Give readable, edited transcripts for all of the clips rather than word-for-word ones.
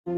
Hello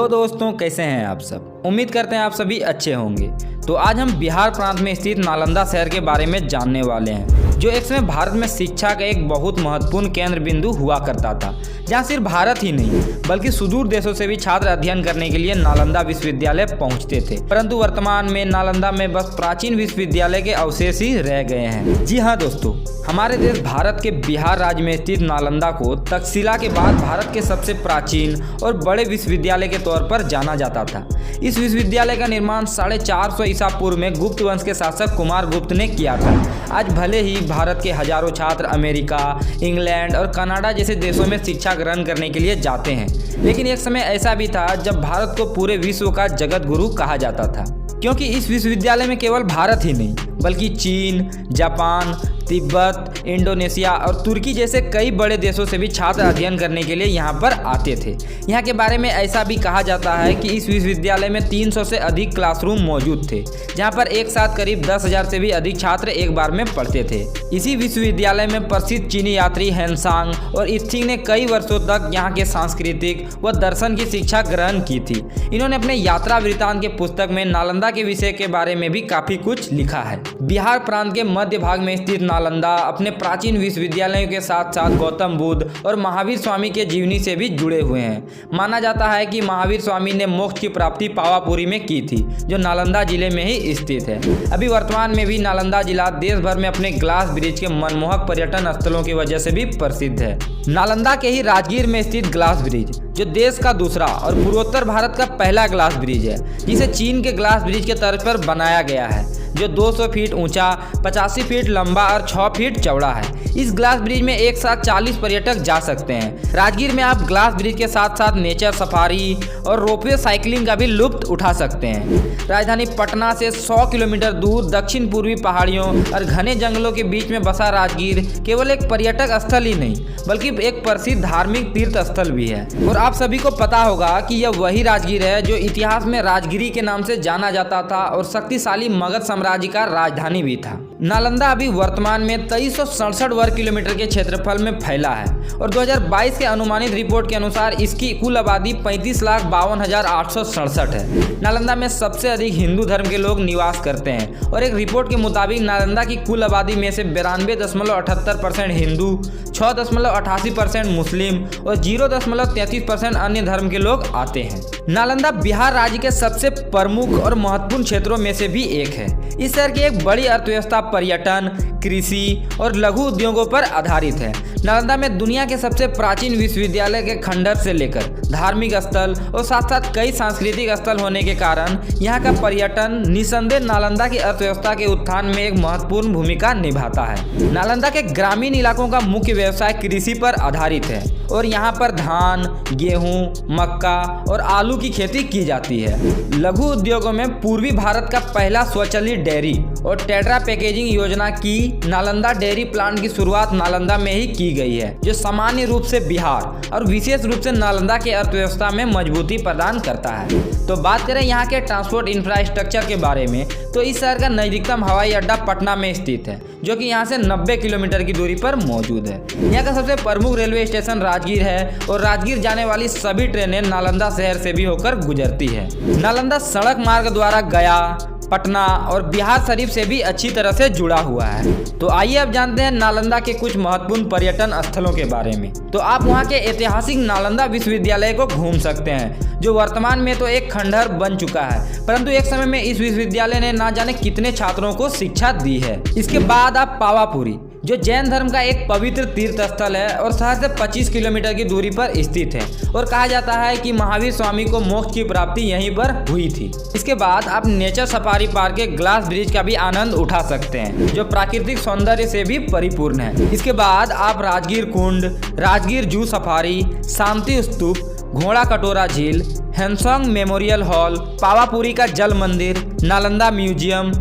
दोस्तों, कैसे हैं आप सब। उम्मीद करते हैं आप सभी अच्छे होंगे। तो आज हम बिहार प्रांत में स्थित नालंदा शहर के बारे में जानने वाले हैं, जो एक समय भारत में शिक्षा का एक बहुत महत्वपूर्ण केंद्र बिंदु हुआ करता था, जहां सिर्फ भारत ही नहीं बल्कि सुदूर देशों से भी छात्र अध्ययन करने के लिए नालंदा विश्वविद्यालय पहुंचते थे। परंतु वर्तमान में नालंदा में बस प्राचीन विश्वविद्यालय के अवशेष ही रह गए हैं। जी हाँ दोस्तों, हमारे देश भारत के बिहार राज्य में स्थित नालंदा को तक्षशिला के बाद भारत के सबसे प्राचीन और बड़े विश्वविद्यालय के तौर पर जाना जाता था। इस विश्वविद्यालय का निर्माण 450 ईसा पूर्व में गुप्त वंश के शासक कुमार गुप्त ने किया था। आज भले ही भारत के हजारों छात्र अमेरिका, इंग्लैंड और कनाडा जैसे देशों में शिक्षा ग्रहण करने के लिए जाते हैं, लेकिन एक समय ऐसा भी था जब भारत को पूरे विश्व का जगत गुरु कहा जाता था, क्योंकि इस विश्वविद्यालय में केवल भारत ही नहीं बल्कि चीन, जापान, तिब्बत, इंडोनेशिया और तुर्की जैसे कई बड़े देशों से भी छात्र अध्ययन करने के लिए यहाँ पर आते थे। यहाँ के बारे में ऐसा भी कहा जाता है कि इस विश्वविद्यालय में 300 से अधिक क्लासरूम मौजूद थे, जहाँ पर एक साथ करीब 10,000 से भी अधिक छात्र एक बार में पढ़ते थे। इसी विश्वविद्यालय में प्रसिद्ध चीनी यात्री हेनसांग और इत्सिंग ने कई वर्षों तक यहाँ के सांस्कृतिक व दर्शन की शिक्षा ग्रहण की थी। इन्होंने अपने यात्रा वृत्तांत के पुस्तक में नालंदा के विषय के बारे में भी काफी कुछ लिखा है। बिहार प्रांत के मध्य भाग में स्थित नालंदा अपने प्राचीन विश्वविद्यालयों के साथ साथ गौतम बुद्ध और महावीर स्वामी के जीवनी से भी जुड़े हुए हैं। माना जाता है कि महावीर स्वामी ने मोक्ष की प्राप्ति पावापुरी में की थी, जो नालंदा जिले में ही स्थित है। अभी वर्तमान में भी नालंदा जिला देश भर में अपने ग्लास ब्रिज के मनमोहक पर्यटन स्थलों की वजह से भी प्रसिद्ध है। नालंदा के ही राजगीर में स्थित ग्लास ब्रिज, जो देश का दूसरा और पूर्वोत्तर भारत का पहला ग्लास ब्रिज है, जिसे चीन के ग्लास ब्रिज के तर्ज पर बनाया गया है, जो 200 फीट ऊंचा, 85 फीट लंबा और 6 फीट चौड़ा है। इस ग्लास ब्रिज में एक साथ 40 पर्यटक जा सकते हैं। राजगीर में आप ग्लास ब्रिज के साथ साथ नेचर सफारी और रोपवे साइकिलिंग का भी लुत्फ उठा सकते हैं। राजधानी पटना से 100 किलोमीटर दूर दक्षिण पूर्वी पहाड़ियों और घने जंगलों के बीच में बसा राजगीर केवल एक पर्यटक स्थल ही नहीं बल्कि एक प्रसिद्ध धार्मिक तीर्थ स्थल भी है। और आप सभी को पता होगा कि यह वही राजगीर है जो इतिहास में राजगिरी के नाम से जाना जाता था और शक्तिशाली मगध साम्राज्य का राजधानी भी था। नालंदा अभी वर्तमान में 2367 वर्ग किलोमीटर के क्षेत्रफल में फैला है और 2022 के अनुमानित रिपोर्ट के अनुसार इसकी कुल आबादी 35,52,867 है। नालंदा में सबसे अधिक हिंदू धर्म के लोग निवास करते हैं और एक रिपोर्ट के मुताबिक नालंदा की कुल आबादी में से 92.78% हिंदू, 6.88% मुस्लिम और 0.33% अन्य धर्म के लोग आते हैं। नालंदा बिहार राज्य के सबसे प्रमुख और महत्वपूर्ण क्षेत्रों में से भी एक है। इस शहर की एक बड़ी अर्थव्यवस्था पर्यटन, कृषि और लघु उद्योगों पर आधारित है। नालंदा में दुनिया के सबसे प्राचीन विश्वविद्यालय के खंडहर से लेकर धार्मिक स्थल और साथ साथ कई सांस्कृतिक स्थल होने के कारण यहाँ का पर्यटन निसंदेह नालंदा की अर्थव्यवस्था के उत्थान में एक महत्वपूर्ण भूमिका निभाता है। नालंदा के ग्रामीण इलाकों का मुख्य व्यवसाय कृषि पर आधारित है और यहाँ पर धान, गेहूँ, मक्का और आलू की खेती की जाती है। लघु उद्योगों में पूर्वी भारत का पहला स्वचालित डेयरी और टेट्रा पैकेजिंग योजना की नालंदा डेयरी प्लांट की शुरुआत नालंदा में ही की गई है, जो सामान्य रूप से बिहार और विशेष रूप से नालंदा के अर्थव्यवस्था में मजबूती प्रदान करता है। तो बात करें यहाँ के ट्रांसपोर्ट इंफ्रास्ट्रक्चर के बारे में, तो इस शहर का नजदीकतम हवाई अड्डा पटना में स्थित है, जो कि यहाँ से 90 किलोमीटर की दूरी पर मौजूद है। यहाँ का सबसे प्रमुख रेलवे स्टेशन राजगीर है और राजगीर जाने वाली सभी ट्रेनें नालंदा शहर से भी होकर गुजरती है। नालंदा सड़क मार्ग द्वारा गया, पटना और बिहार शरीफ से भी अच्छी तरह से जुड़ा हुआ है। तो आइए अब जानते हैं नालंदा के कुछ महत्वपूर्ण पर्यटन स्थलों के बारे में। तो आप वहां के ऐतिहासिक नालंदा विश्वविद्यालय को घूम सकते हैं, जो वर्तमान में तो एक खंडहर बन चुका है, परंतु एक समय में इस विश्वविद्यालय ने ना जाने कितने छात्रों को शिक्षा दी है। इसके बाद आप पावापुरी, जो जैन धर्म का एक पवित्र तीर्थ स्थल है और शहर से 25 किलोमीटर की दूरी पर स्थित है और कहा जाता है कि महावीर स्वामी को मोक्ष की प्राप्ति यहीं पर हुई थी। इसके बाद आप नेचर सफारी पार्क के ग्लास ब्रिज का भी आनंद उठा सकते हैं, जो प्राकृतिक सौंदर्य से भी परिपूर्ण है। इसके बाद आप राजगीर कुंड, राजगीर जू सफारी, शांति स्तूप, घोड़ा कटोरा झील, हेनसोंग मेमोरियल हॉल, पावापुरी का जल मंदिर, नालंदा म्यूजियम,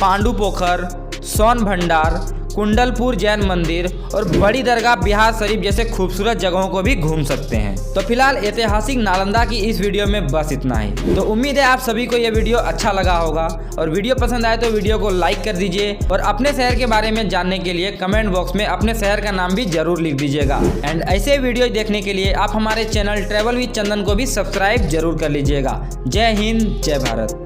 पांडु पोखर, सोन भंडार, कुंडलपुर जैन मंदिर और बड़ी दरगाह बिहार शरीफ जैसे खूबसूरत जगहों को भी घूम सकते हैं। तो फिलहाल ऐतिहासिक नालंदा की इस वीडियो में बस इतना ही। तो उम्मीद है आप सभी को यह वीडियो अच्छा लगा होगा, और वीडियो पसंद आए तो वीडियो को लाइक कर दीजिए और अपने शहर के बारे में जानने के लिए कमेंट बॉक्स में अपने शहर का नाम भी जरूर लिख दीजिएगा। एंड ऐसे वीडियो देखने के लिए आप हमारे चैनल ट्रैवल विद चंदन को भी सब्सक्राइब जरूर कर लीजिएगा। जय हिंद, जय भारत।